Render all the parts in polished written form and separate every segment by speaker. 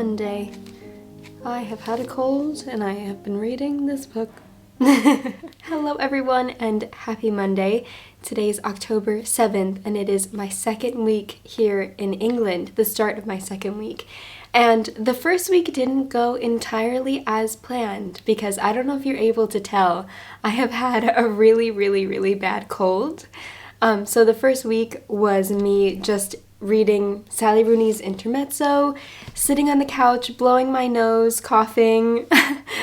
Speaker 1: Monday. I have had a cold and I have been reading this book. Hello everyone and happy Monday. Today's October 7th and it is my second week here in England, the start of my second week. And the first week didn't go entirely as planned because I don't know if you're able to tell, I have had a really bad cold. So the first week was me just reading Sally Rooney's Intermezzo, sitting on the couch, blowing my nose, coughing.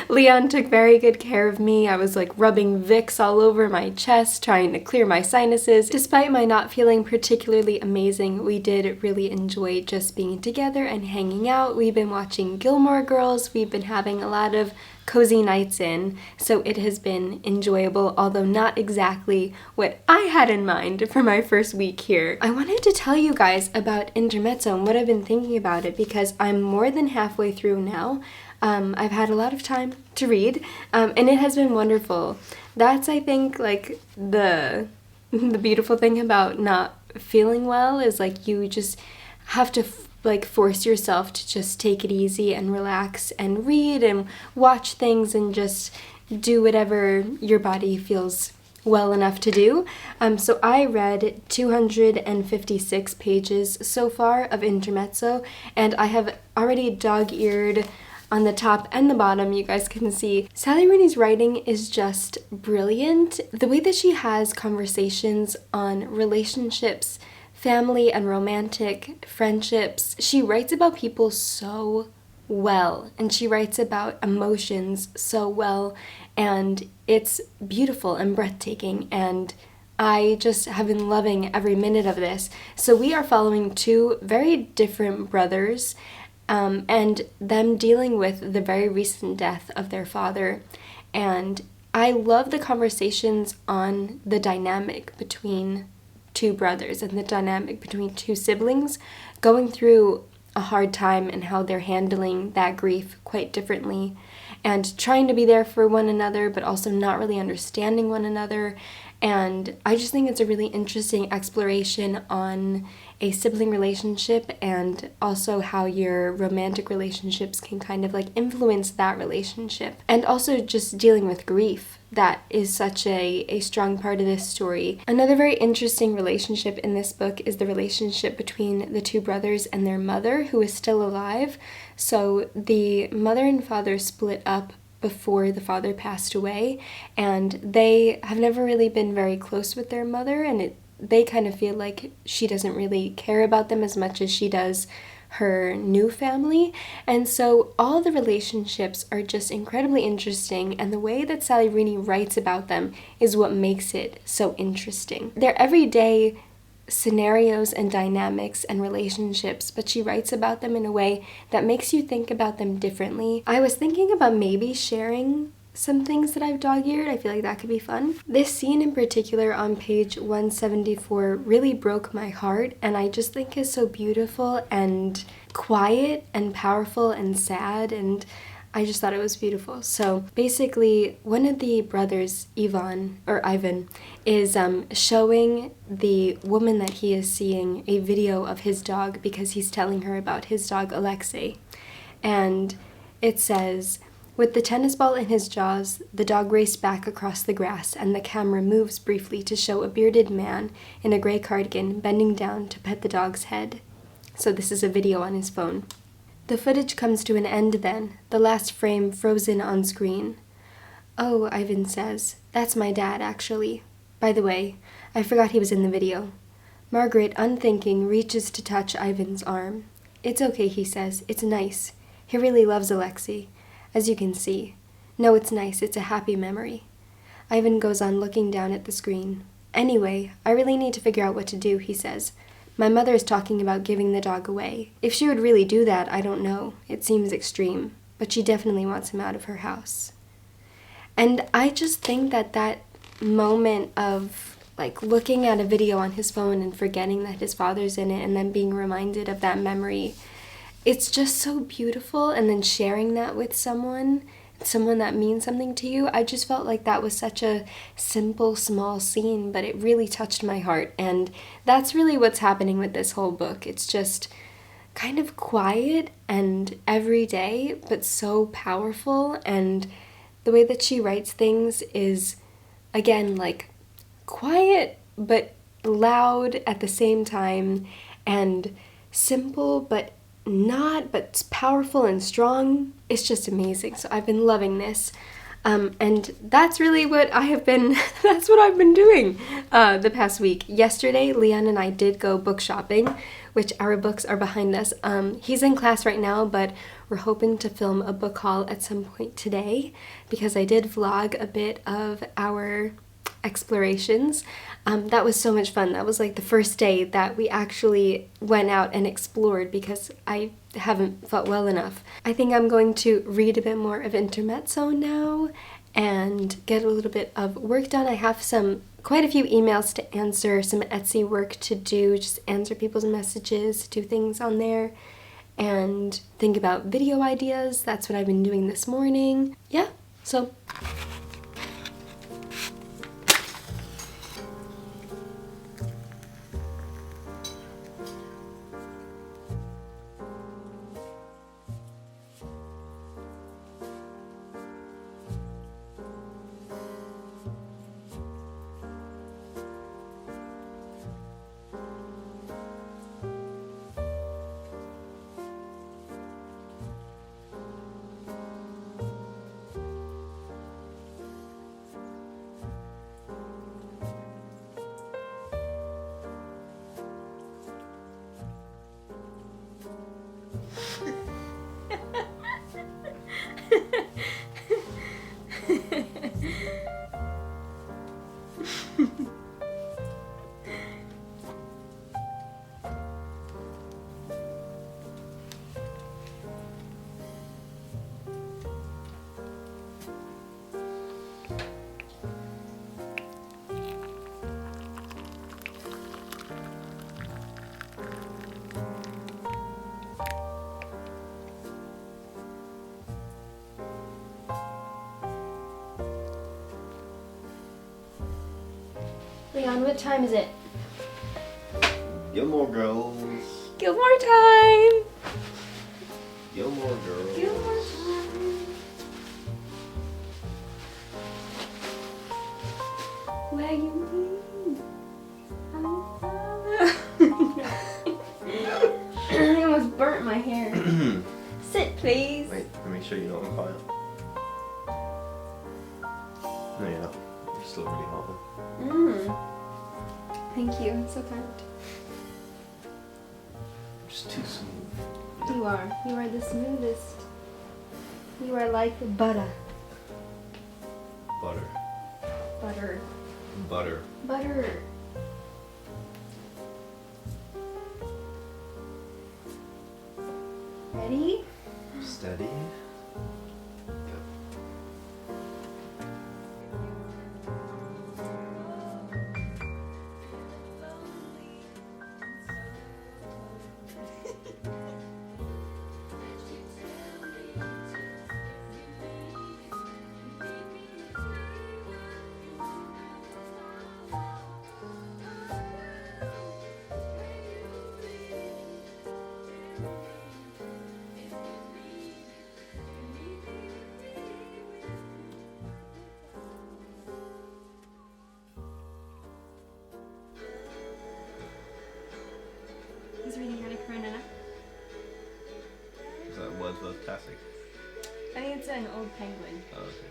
Speaker 1: Leon took very good care of me. I was like rubbing Vicks all over my chest, trying to clear my sinuses. Despite my not feeling particularly amazing, we did really enjoy just being together and hanging out. We've been watching Gilmore Girls. We've been having a lot of cozy nights in, so it has been enjoyable, although not exactly what I had in mind for my first week here. I wanted to tell you guys about Intermezzo and what I've been thinking about it because I'm more than halfway through now. I've had a lot of time to read, and it has been wonderful. That's, I think, like the beautiful thing about not feeling well is like you just have to force yourself to just take it easy and relax and read and watch things and just do whatever your body feels well enough to do. So I read 256 pages so far of Intermezzo, and I have already dog-eared on the top and the bottom. You guys can see Sally Rooney's writing is just brilliant. The way that she has conversations on relationships, family and romantic friendships. She writes about people so well, and she writes about emotions so well, and it's beautiful and breathtaking, and I just have been loving every minute of this. So we are following two very different brothers, and them dealing with the very recent death of their father, and I love the conversations on the dynamic between two brothers and the dynamic between two siblings going through a hard time and how they're handling that grief quite differently and trying to be there for one another but also not really understanding one another. And I just think it's a really interesting exploration on a sibling relationship and also how your romantic relationships can kind of like influence that relationship. And also just dealing with grief. That is such a strong part of this story. Another very interesting relationship in this book is the relationship between the two brothers and their mother, who is still alive. So the mother and father split up before the father passed away, and they have never really been very close with their mother, and they kind of feel like she doesn't really care about them as much as she does her new family. And so all the relationships are just incredibly interesting, and the way that Sally Rooney writes about them is what makes it so interesting. They're everyday scenarios and dynamics and relationships, but she writes about them in a way that makes you think about them differently. I was thinking about maybe sharing some things that I've dog-eared. I feel like that could be fun. This scene in particular on page 174 really broke my heart, and I just think is so beautiful and quiet and powerful and sad, and I just thought it was beautiful. So basically, one of the brothers, Ivan, is showing the woman that he is seeing a video of his dog because he's telling her about his dog, Alexei. And it says, with the tennis ball in his jaws, the dog raced back across the grass, and the camera moves briefly to show a bearded man in a gray cardigan bending down to pet the dog's head. So this is a video on his phone. The footage comes to an end then, the last frame frozen on screen. Oh, Ivan says, that's my dad, actually. By the way, I forgot he was in the video. Margaret, unthinking, reaches to touch Ivan's arm. It's okay, he says. It's nice. He really loves Alexei, as you can see. No, it's nice. It's a happy memory. Ivan goes on looking down at the screen. Anyway, I really need to figure out what to do, he says. My mother is talking about giving the dog away. If she would really do that, I don't know. It seems extreme. But she definitely wants him out of her house. And I just think that moment of like looking at a video on his phone and forgetting that his father's in it and then being reminded of that memory, it's just so beautiful. And then sharing that with someone that means something to you, I just felt like that was such a simple, small scene, but it really touched my heart. And that's really what's happening with this whole book. It's just kind of quiet and everyday, but so powerful. And the way that she writes things is, again, like quiet but loud at the same time, and simple but not, but it's powerful and strong. It's just amazing. So I've been loving this. And that's really what I have been, that's what I've been doing the past week. Yesterday, Leon and I did go book shopping, which our books are behind us. He's in class right now, but we're hoping to film a book haul at some point today, because I did vlog a bit of our explorations. That was so much fun. That was like the first day that we actually went out and explored, because I haven't felt well enough. I think I'm going to read a bit more of Intermezzo now and get a little bit of work done. I have quite a few emails to answer, some Etsy work to do, just answer people's messages, do things on there, and think about video ideas. That's what I've been doing this morning. Yeah, so Leon, what time is it?
Speaker 2: Gilmore Girls.
Speaker 1: Gilmore time!
Speaker 2: Gilmore Girls.
Speaker 1: Gilmore time! Where you mean? I almost burnt my hair. Sit, please.
Speaker 2: Wait, let me show you not on fire. No, you're not. You're still really hot.
Speaker 1: Thank you, so kind.
Speaker 2: Just too smooth.
Speaker 1: You are. You are the smoothest. You are like butter.
Speaker 2: Butter.
Speaker 1: Butter.
Speaker 2: Butter.
Speaker 1: Butter. Ready?
Speaker 2: Steady.
Speaker 1: He's reading Anna Karenina.
Speaker 2: Is that Wordsworth classic?
Speaker 1: I think it's an old penguin.
Speaker 2: Oh, okay.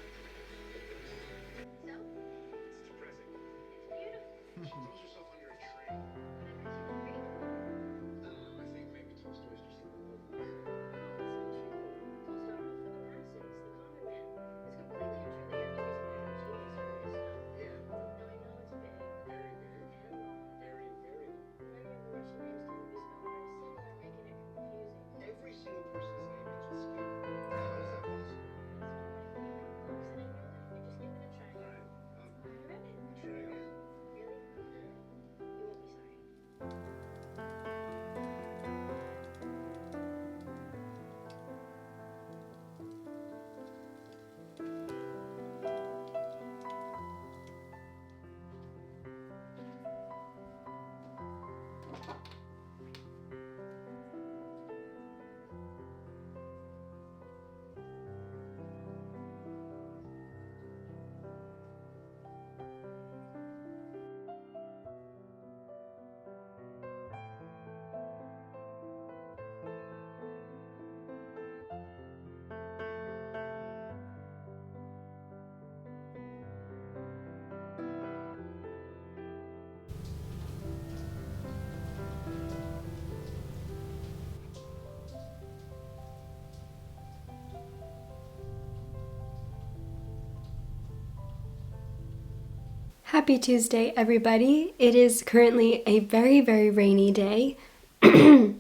Speaker 1: Happy Tuesday, everybody. It is currently a very, very rainy day. I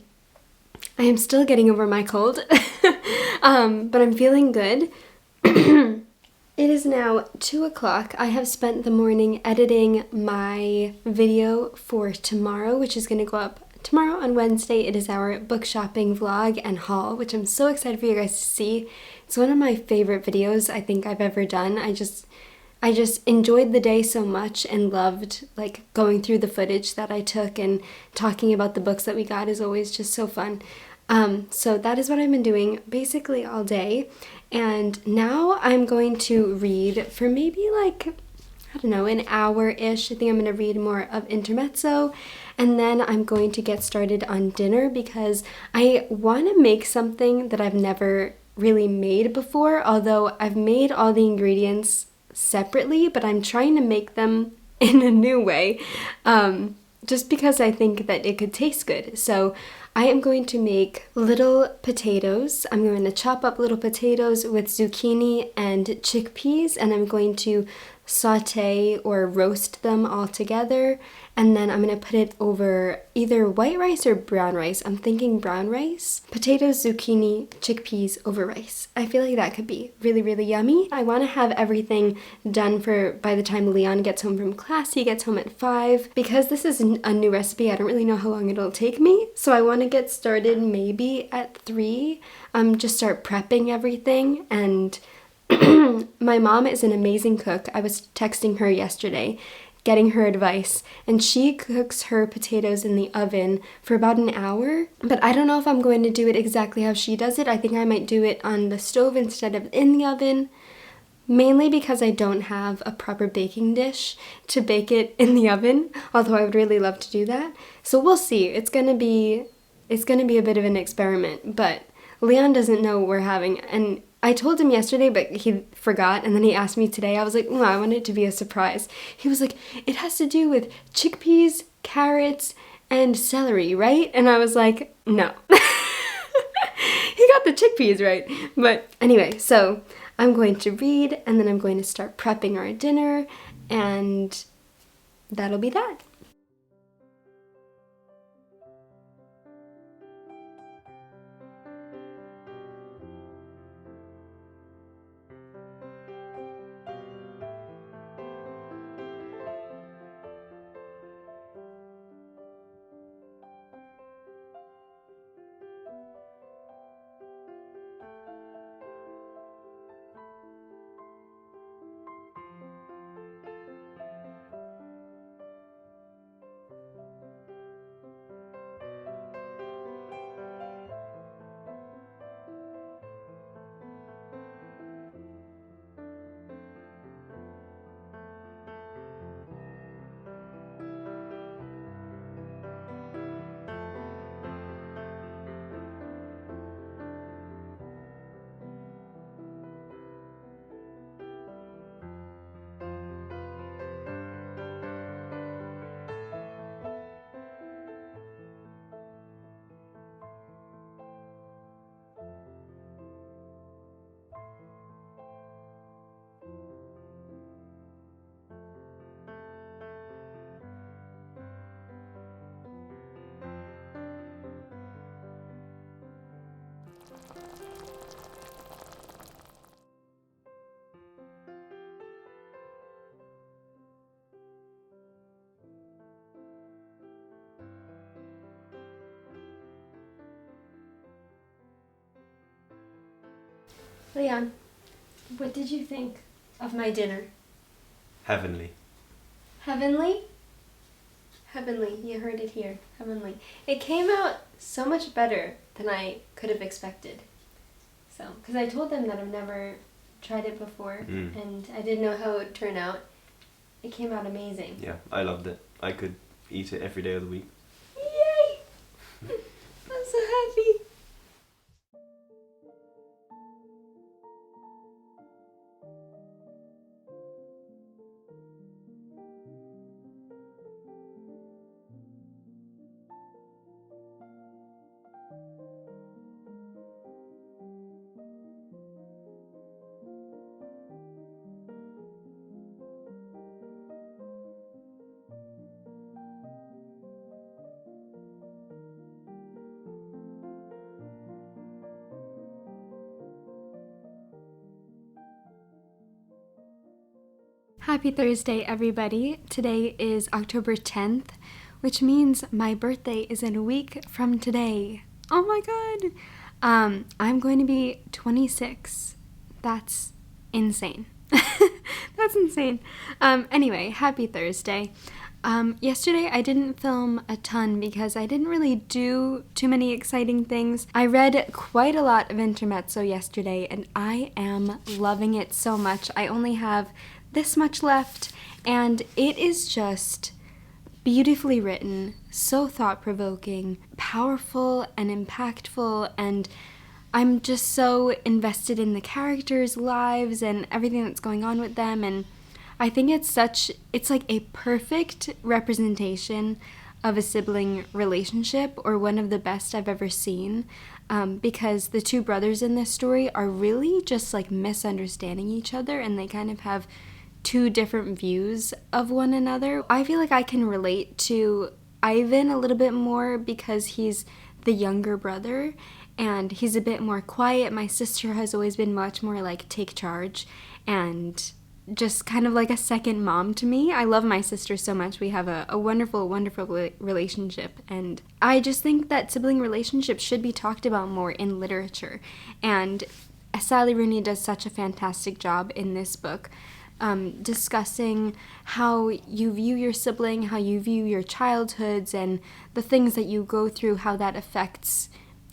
Speaker 1: am still getting over my cold, but I'm feeling good. It is now 2 o'clock. I have spent the morning editing my video for tomorrow, which is going to go up tomorrow on Wednesday. It is our book shopping vlog and haul, which I'm so excited for you guys to see. It's one of my favorite videos I think I've ever done. I just enjoyed the day so much and loved like going through the footage that I took, and talking about the books that we got is always just so fun. So that is what I've been doing basically all day. And now I'm going to read for maybe like, I don't know, an hour-ish. I think I'm going to read more of Intermezzo, and then I'm going to get started on dinner because I want to make something that I've never really made before, although I've made all the ingredients separately, but I'm trying to make them in a new way, just because I think that it could taste good. So I am going to make little potatoes. I'm going to chop up little potatoes with zucchini and chickpeas, and I'm going to saute or roast them all together, and then I'm going to put it over either white rice or brown rice. I'm thinking brown rice. Potatoes, zucchini, chickpeas over rice. I feel like that could be really, really yummy. I want to have everything done for by the time Leon gets home from class. He gets home at 5. Because this is a new recipe, I don't really know how long it'll take me. So I want to get started maybe at 3. Just start prepping everything. And my mom is an amazing cook. I was texting her yesterday, getting her advice, and she cooks her potatoes in the oven for about an hour. But I don't know if I'm going to do it exactly how she does it. I think I might do it on the stove instead of in the oven, mainly because I don't have a proper baking dish to bake it in the oven, although I would really love to do that. So we'll see. It's gonna be a bit of an experiment, but Leon doesn't know what we're having, and I told him yesterday, but he forgot, and then he asked me today. I was like, I want it to be a surprise. He was like, it has to do with chickpeas, carrots, and celery, right? And I was like, no. He got the chickpeas right. But anyway, so I'm going to read, and then I'm going to start prepping our dinner, and that'll be that. Leon, what did you think of my dinner?
Speaker 2: Heavenly.
Speaker 1: Heavenly? Heavenly, you heard it here. Heavenly. It came out so much better than I could have expected. So, because I told them that I've never tried it before, and I didn't know how it would turn out. It came out amazing.
Speaker 2: Yeah, I loved it. I could eat it every day of the week.
Speaker 1: Yay! I'm so happy. Happy Thursday, everybody. Today is October 10th, which means my birthday is in a week from today. Oh my god! I'm going to be 26. That's insane. That's insane. Anyway, happy Thursday. Yesterday I didn't film a ton because I didn't really do too many exciting things. I read quite a lot of Intermezzo yesterday and I am loving it so much. I only have this much left and it is just beautifully written, so thought-provoking, powerful and impactful, and I'm just so invested in the characters' lives and everything that's going on with them, and I think it's like a perfect representation of a sibling relationship, or one of the best I've ever seen, because the two brothers in this story are really just like misunderstanding each other, and they kind of have two different views of one another. I feel like I can relate to Ivan a little bit more because he's the younger brother and he's a bit more quiet. My sister has always been much more like take charge and just kind of like a second mom to me. I love my sister so much. We have a wonderful, wonderful relationship, and I just think that sibling relationships should be talked about more in literature, and Sally Rooney does such a fantastic job in this book. Discussing how you view your sibling, how you view your childhoods, and the things that you go through, how that affects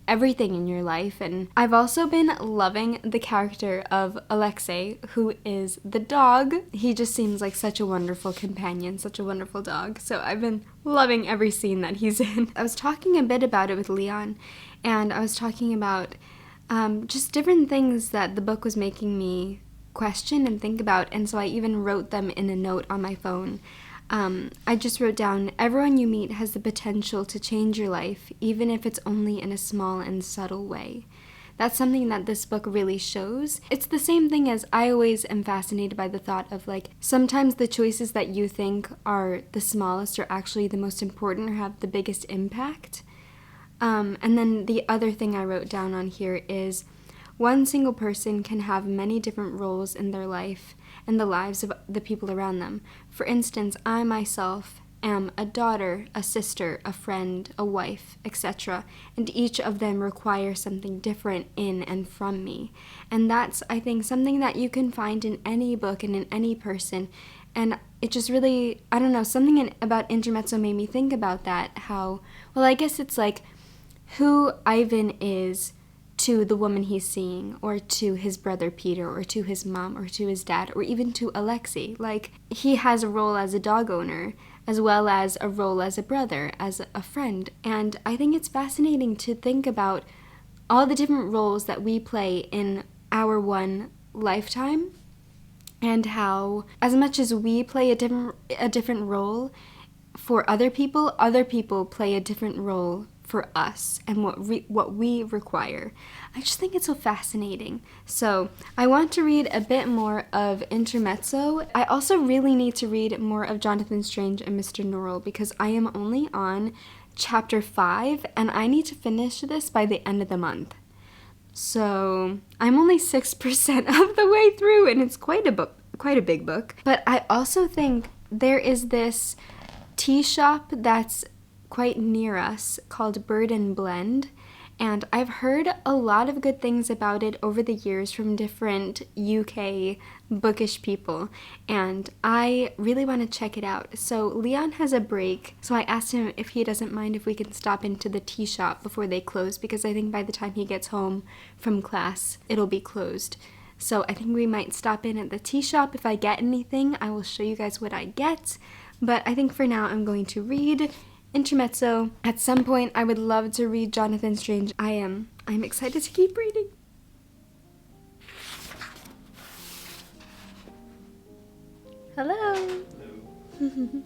Speaker 1: everything in your life. And I've also been loving the character of Alexei, who is the dog. He just seems like such a wonderful companion, such a wonderful dog. So I've been loving every scene that he's in. I was talking a bit about it with Leon, and I was talking about just different things that the book was making me question and think about, and so I even wrote them in a note on my phone. I just wrote down, everyone you meet has the potential to change your life, even if it's only in a small and subtle way. That's something that this book really shows. It's the same thing as I always am fascinated by the thought of, like, sometimes the choices that you think are the smallest are actually the most important or have the biggest impact. And then the other thing I wrote down on here is, one single person can have many different roles in their life and the lives of the people around them. For instance, I myself am a daughter, a sister, a friend, a wife, etc., and each of them require something different in and from me. And that's, I think, something that you can find in any book and in any person. And it just really, I don't know, something about Intermezzo made me think about that, how, well, I guess it's like who Ivan is to the woman he's seeing, or to his brother Peter, or to his mom, or to his dad, or even to Alexei. Like, he has a role as a dog owner, as well as a role as a brother, as a friend. And I think it's fascinating to think about all the different roles that we play in our one lifetime, and how, as much as we play a different role for other people play a different role for us and what we require. I just think it's so fascinating. So I want to read a bit more of Intermezzo. I also really need to read more of Jonathan Strange and Mr. Norrell because I am only on chapter 5 and I need to finish this by the end of the month. So I'm only 6% of the way through, and it's quite a big book. But I also think there is this tea shop that's quite near us called Bird and Blend, and I've heard a lot of good things about it over the years from different UK bookish people, and I really want to check it out. So Leon has a break, so I asked him if he doesn't mind if we can stop into the tea shop before they close, because I think by the time he gets home from class it'll be closed. So I think we might stop in at the tea shop. If I get anything, I will show you guys what I get, but I think for now I'm going to read Intermezzo. At some point I would love to read Jonathan Strange. I'm excited to keep reading. Hello. Hello.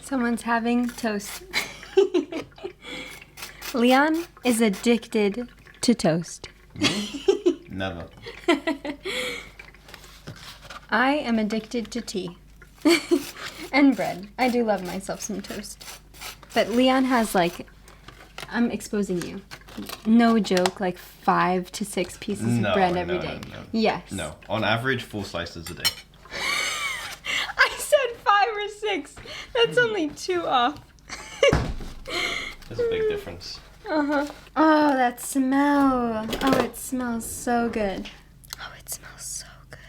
Speaker 1: Someone's having toast. Leon is addicted to toast.
Speaker 2: Me? Never.
Speaker 1: I am addicted to tea. And bread. I do love myself some toast. But Leon has like, I'm exposing you. No joke, like 5 to 6 pieces of bread every day.
Speaker 2: No.
Speaker 1: Yes.
Speaker 2: No. On average, 4 slices a day.
Speaker 1: I said 5 or 6. That's only 2 off.
Speaker 2: There's a big difference.
Speaker 1: Uh-huh. Oh, that smell. Oh, it smells so good. Oh, it smells so good.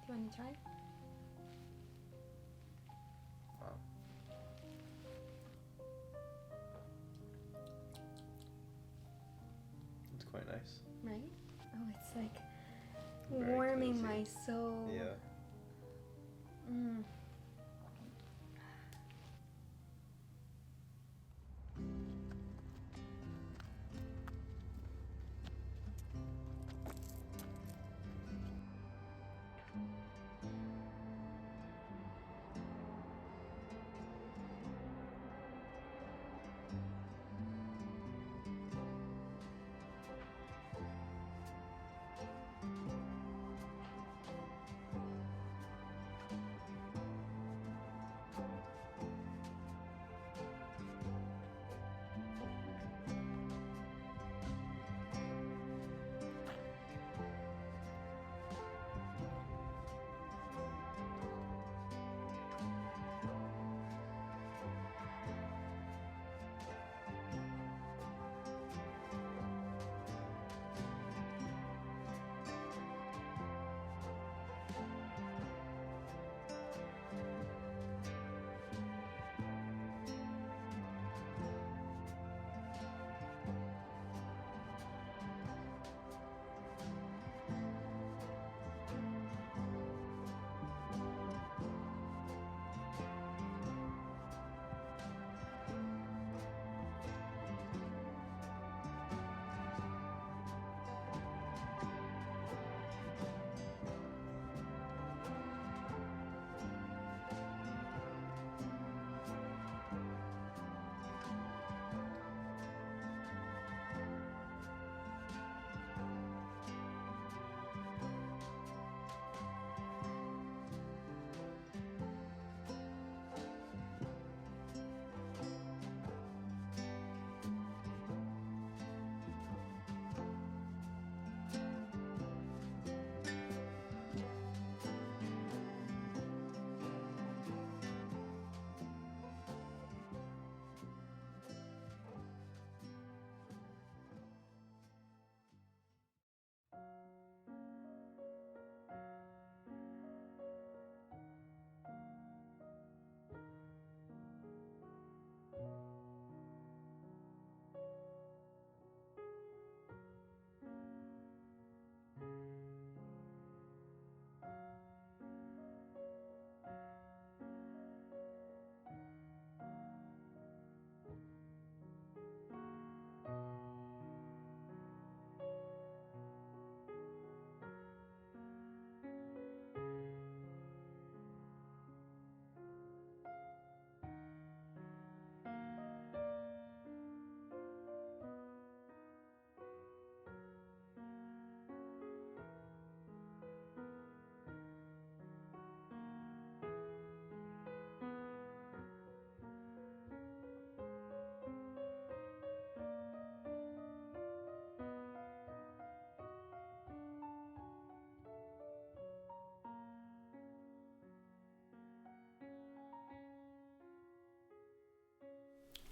Speaker 1: Do you want to try?
Speaker 2: Wow. It's quite nice.
Speaker 1: Right? Oh, it's like
Speaker 2: Very
Speaker 1: warming
Speaker 2: cozy.
Speaker 1: my soul.
Speaker 2: Yeah.
Speaker 1: Mm.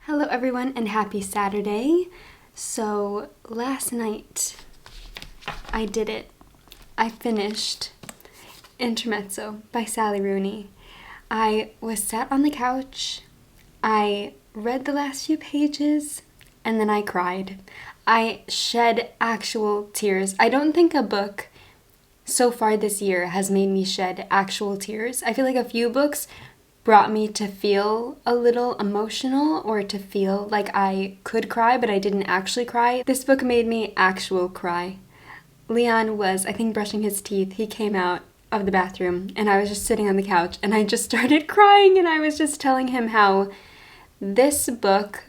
Speaker 1: Hello everyone and happy Saturday. So last night I did it. I finished Intermezzo by Sally Rooney. I was sat on the couch, I read the last few pages, and then I cried. I shed actual tears. I don't think a book so far this year has made me shed actual tears. I feel like a few books brought me to feel a little emotional or to feel like I could cry, but I didn't actually cry. This book made me actual cry. Leon was, I think, brushing his teeth. He came out of the bathroom and I was just sitting on the couch and I just started crying, and I was just telling him how this book,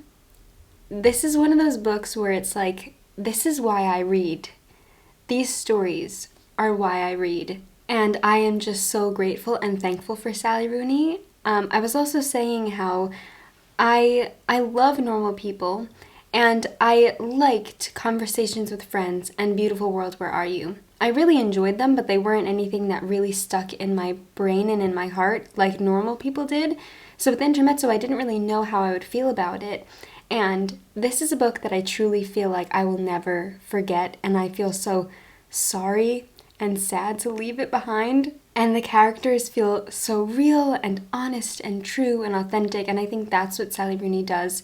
Speaker 1: this is one of those books where it's like, this is why I read. These stories are why I read. And I am just so grateful and thankful for Sally Rooney. I was also saying how I love normal people, and I liked Conversations with Friends and Beautiful World, Where Are You? I really enjoyed them, but they weren't anything that really stuck in my brain and in my heart like normal people did. So with Intermezzo, I didn't really know how I would feel about it. And this is a book that I truly feel like I will never forget, and I feel so sorry and sad to leave it behind. And the characters feel so real and honest and true and authentic, and I think that's what Sally Rooney does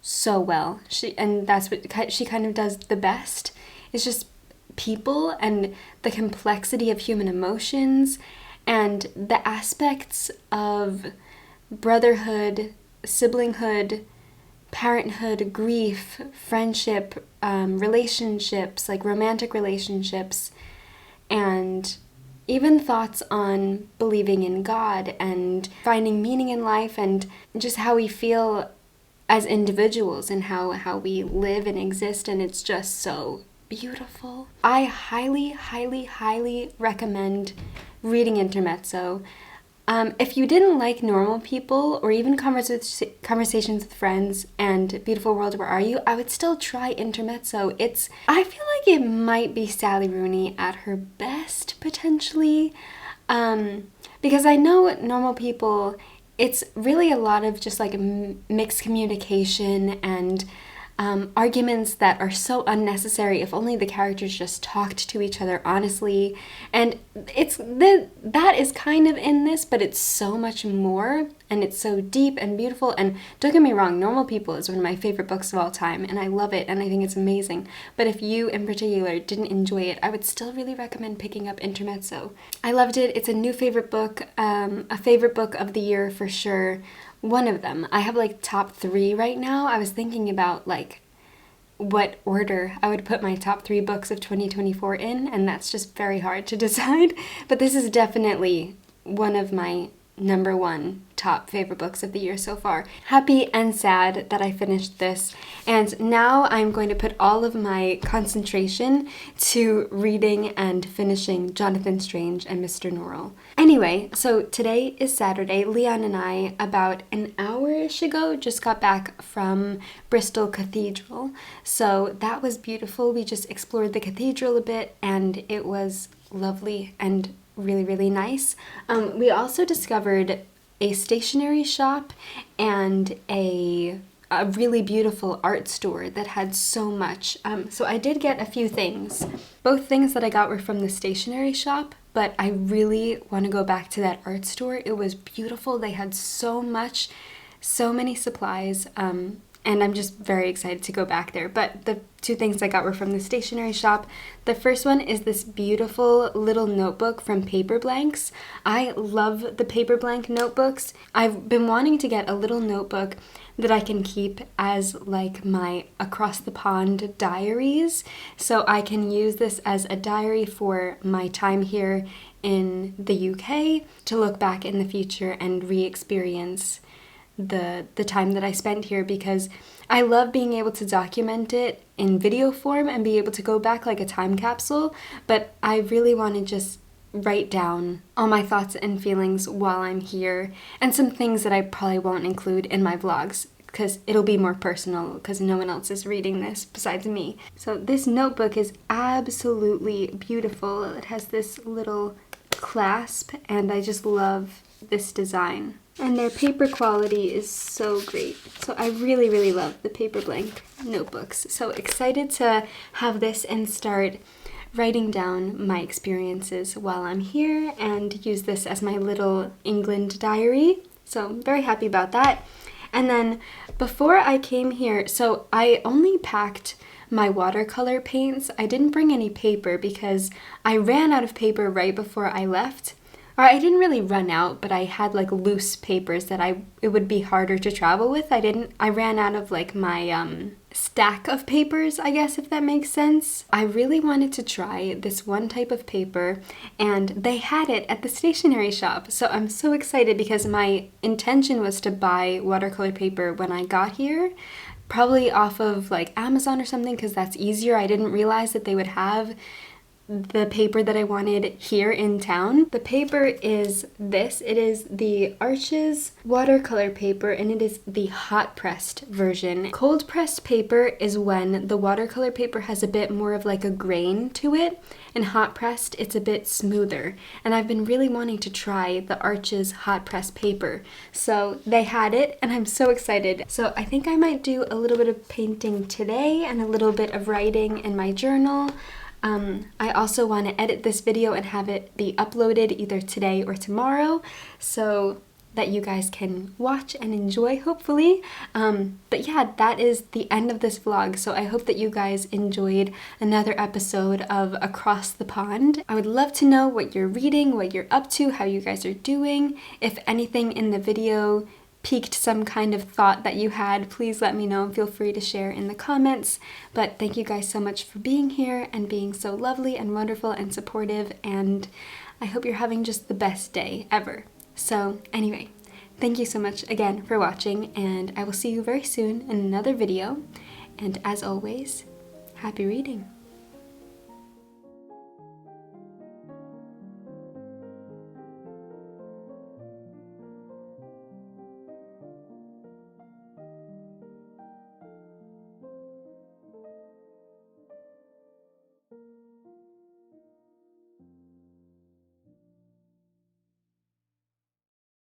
Speaker 1: so well. That's what she kind of does the best. It's just people and the complexity of human emotions and the aspects of brotherhood, siblinghood, parenthood, grief, friendship, relationships, like romantic relationships, and even thoughts on believing in God and finding meaning in life, and just how we feel as individuals and how we live and exist, and it's just so beautiful. I highly, highly, highly recommend reading Intermezzo. If you didn't like Normal People or even Conversations with Friends and Beautiful World, Where Are You?, I would still try Intermezzo. I feel like it might be Sally Rooney at her best, potentially, because I know Normal People, it's really a lot of just like mixed communication and arguments that are so unnecessary. If only the characters just talked to each other honestly. And that is kind of in this, but it's so much more, and it's so deep and beautiful. And don't get me wrong, Normal People is one of my favorite books of all time, and I love it, and I think it's amazing. But if you in particular didn't enjoy it, I would still really recommend picking up Intermezzo. I loved it. It's a new favorite book, a favorite book of the year for sure. One of them. I have like top 3 right now. I was thinking about like what order I would put my top 3 books of 2024 in, and that's just very hard to decide. But this is definitely one of my number 1 top favorite books of the year so far. Happy and sad that I finished this, and now I'm going to put all of my concentration to reading and finishing Jonathan Strange and Mr. Norrell. Anyway, so today is Saturday. Leon and I, about an hour-ish ago, just got back from Bristol Cathedral. So that was beautiful. We just explored the cathedral a bit, and it was lovely and really, really nice. We also discovered a stationery shop and a really beautiful art store that had so much. So I did get a few things. Both things that I got were from the stationery shop, but I really want to go back to that art store. It was beautiful. They had so much, so many supplies, and I'm just very excited to go back there. But the 2 things I got were from the stationery shop. The first one is this beautiful little notebook from Paper Blanks. I love the Paper Blank notebooks. I've been wanting to get a little notebook that I can keep as like my across the pond diaries. So I can use this as a diary for my time here in the UK to look back in the future and re-experience the time that I spent here, because I love being able to document it in video form and be able to go back like a time capsule, but I really want to just write down all my thoughts and feelings while I'm here, and some things that I probably won't include in my vlogs because it'll be more personal because no one else is reading this besides me. So this notebook is absolutely beautiful. It has this little clasp, and I just love this design. And their paper quality is so great. So I really, really love the Paper Blank notebooks. So excited to have this and start writing down my experiences while I'm here and use this as my little England diary. So I'm very happy about that. And then before I came here, so I only packed my watercolor paints. I didn't bring any paper because I ran out of paper right before I left. Or I didn't really run out, but I had like loose papers that it would be harder to travel with. I ran out of like my stack of papers, I guess, if that makes sense. I really wanted to try this one type of paper, and they had it at the stationery shop. So I'm so excited because my intention was to buy watercolor paper when I got here, probably off of like Amazon or something, because that's easier. I didn't realize that they would have the paper that I wanted here in town. The paper is this. It is the Arches watercolor paper, and it is the hot pressed version. Cold pressed paper is when the watercolor paper has a bit more of like a grain to it, and hot pressed it's a bit smoother. And I've been really wanting to try the Arches hot pressed paper. So they had it and I'm so excited. So I think I might do a little bit of painting today and a little bit of writing in my journal. I also want to edit this video and have it be uploaded either today or tomorrow so that you guys can watch and enjoy, hopefully. But yeah, that is the end of this vlog, so I hope that you guys enjoyed another episode of Across the Pond. I would love to know what you're reading, what you're up to, how you guys are doing. If anything in the video piqued some kind of thought that you had, please let me know and feel free to share in the comments. But thank you guys so much for being here and being so lovely and wonderful and supportive, and I hope you're having just the best day ever. So anyway, thank you so much again for watching, and I will see you very soon in another video, and as always, happy reading!